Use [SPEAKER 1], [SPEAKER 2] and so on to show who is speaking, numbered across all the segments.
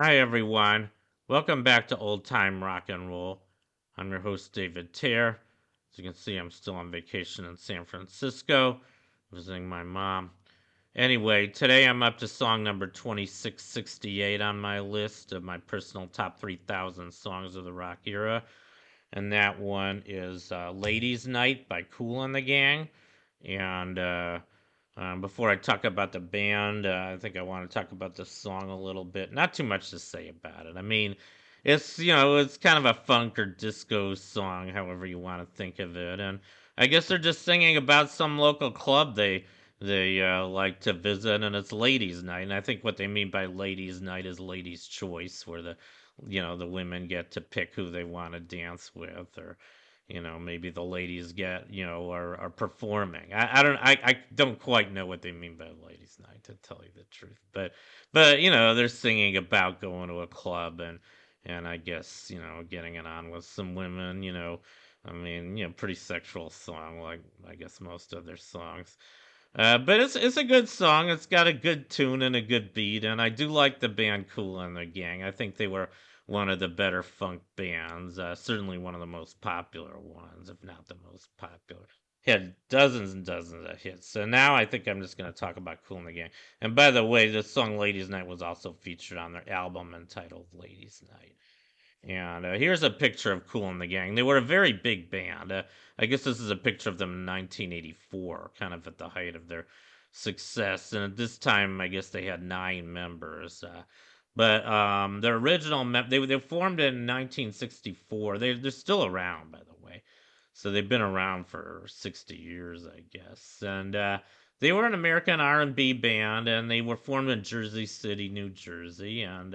[SPEAKER 1] Hi, everyone. Welcome back to Old Time Rock and Roll. I'm your host, David Tear. As you can see, I'm still on vacation in San Francisco, visiting my mom. Anyway, today I'm up to song number 2668 on my list of my personal top 3,000 songs of the rock era. And that one is Ladies' Night by Kool and the Gang. And before I talk about the band, I think I want to talk about the song a little bit. Not too much to say about it. I mean, it's kind of a funk or disco song, however you want to think of it. And I guess they're just singing about some local club they like to visit, and it's ladies' night. And I think what they mean by ladies' night is ladies' choice, where the women get to pick who they want to dance with, or maybe the ladies get are performing. I don't quite know what they mean by ladies night, to tell you the truth, but they're singing about going to a club, and I guess getting it on with some women. I mean, pretty sexual song, like I guess most of their songs. But it's a good song. It's got a good tune and a good beat, and I do like the band Kool and the Gang. I think they were one of the better funk bands. Certainly one of the most popular ones, if not the most popular. Had dozens and dozens of hits. So now I think I'm just going to talk about Kool and the Gang. And by the way, the song "Ladies' Night" was also featured on their album entitled "Ladies' Night." And here's a picture of Kool and the Gang. They were a very big band. I guess this is a picture of them in 1984, kind of at the height of their success. And at this time, I guess they had 9 members. But their original they formed in 1964. They're still around, by the way. So they've been around for 60 years, I guess. And they were an American R&B band, and they were formed in Jersey City, New Jersey. And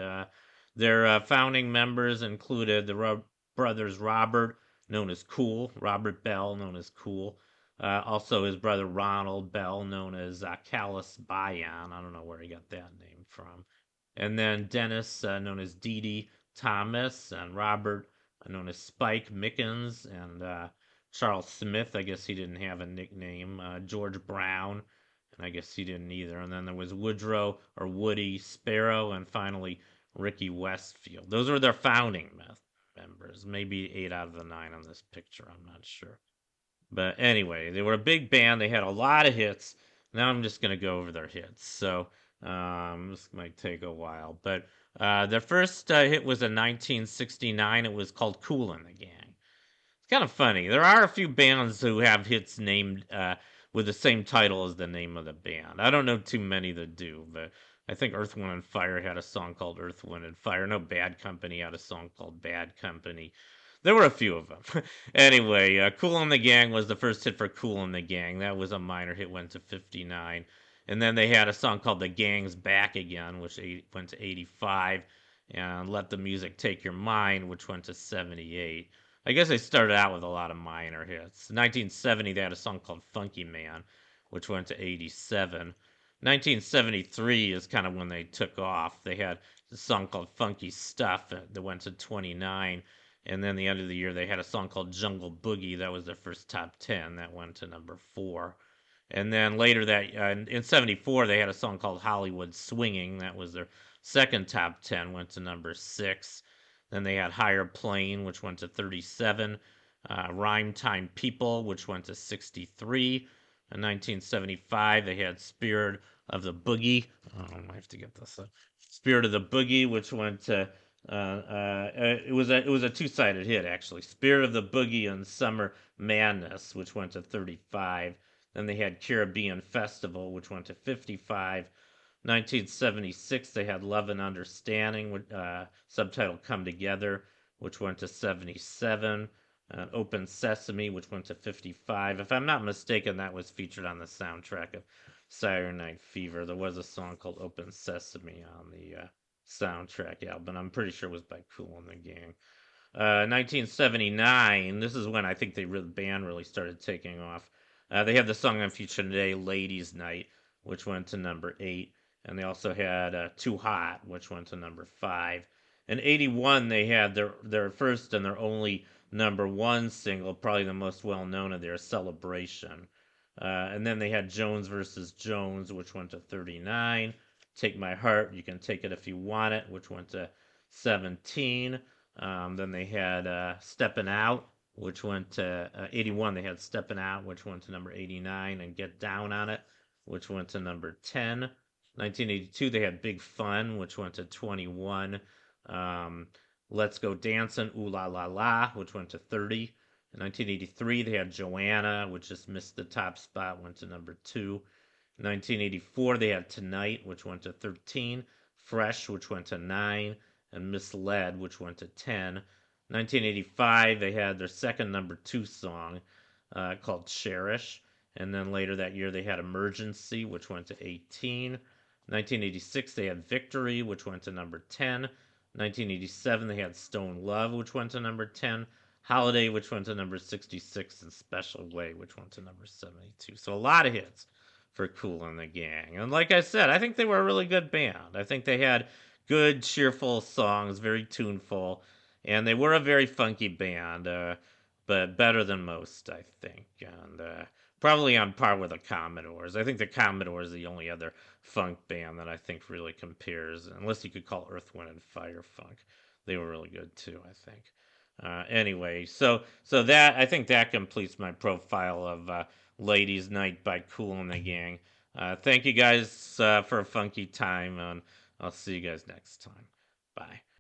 [SPEAKER 1] their founding members included the brothers Robert, known as Kool, Robert Bell, known as Kool. Also, his brother Ronald Bell, known as Callus Bayan. I don't know where he got that name from. And then Dennis, known as Dee Dee Thomas, and Robert, known as Spike Mickens, and Charles Smith. I guess he didn't have a nickname. George Brown, and I guess he didn't either. And then there was Woodrow or Woody Sparrow, and finally Ricky Westfield. Those were their founding members. Maybe 8 out of the 9 on this picture. I'm not sure. But anyway, they were a big band. They had a lot of hits. Now I'm just going to go over their hits. So this might take a while. But their first hit was in 1969. It was called Kool and the Gang. It's kind of funny. There are a few bands who have hits named with the same title as the name of the band. I don't know too many that do, but I think Earth, Wind, and Fire had a song called Earth, Wind, and Fire. No, Bad Company had a song called Bad Company. There were a few of them. Anyway, Kool and the Gang was the first hit for Kool and the Gang. That was a minor hit, went to 59. And then they had a song called The Gang's Back Again, which went to 85. And Let the Music Take Your Mind, which went to 78. I guess they started out with a lot of minor hits. 1970, they had a song called Funky Man, which went to 87. 1973 is kind of when they took off. They had a song called Funky Stuff that went to 29. And then the end of the year, they had a song called Jungle Boogie. That was their first top 10. That went to number 4. And then later that in 74, they had a song called Hollywood Swinging. That was their second top 10, went to number 6. Then they had Higher Plane, which went to 37. Rhyme Time People, which went to 63. In 1975, they had Spirit of the Boogie. Oh, I have to get this up. Spirit of the Boogie, which went to it was a two-sided hit actually. Spirit of the Boogie and Summer Madness, which went to 35. Then they had Caribbean Festival, which went to 55. 1976, they had Love and Understanding, subtitle Come Together, which went to 77. Open Sesame, which went to 55. If I'm not mistaken, that was featured on the soundtrack of Saturday Night Fever. There was a song called Open Sesame on the soundtrack album. I'm pretty sure it was by Kool and the Gang. 1979, this is when I think the band really started taking off. They had the song I'm featuring today, Ladies' Night, which went to number 8. And they also had Too Hot, which went to number 5. In 81, they had their first and their only number 1 single, probably the most well known of theirs, Celebration. And then they had Jones versus Jones, which went to 39. Take My Heart, You Can Take It If You Want It, which went to 17. Then they had Steppin' Out, which went to 81. They had Steppin' Out, which went to number 89, and Get Down on It, which went to number 10. 1982, they had Big Fun, which went to 21. Um, Let's Go Dancing, Ooh La La La, which went to 30. In 1983, they had Joanna, which just missed the top spot, went to number 2. 1984, they had Tonight, which went to 13, Fresh, which went to 9, and Misled, which went to 10. 1985, they had their second number 2 song called Cherish. And then later that year, they had Emergency, which went to 18. 1986, they had Victory, which went to number 10. 1987, they had Stone Love, which went to number 10. Holiday, which went to number 66, and Special Way, which went to number 72. So a lot of hits for Kool and the Gang. And like I said, I think they were a really good band. I think they had good, cheerful songs, very tuneful, and they were a very funky band, but better than most, I think. And probably on par with the Commodores. I think the Commodores is the only other funk band that I think really compares, unless you could call Earth, Wind, and Fire funk. They were really good too, I think. Anyway, so that I think that completes my profile of Ladies Night by Kool and the Gang. Thank you guys for a funky time, and I'll see you guys next time. Bye.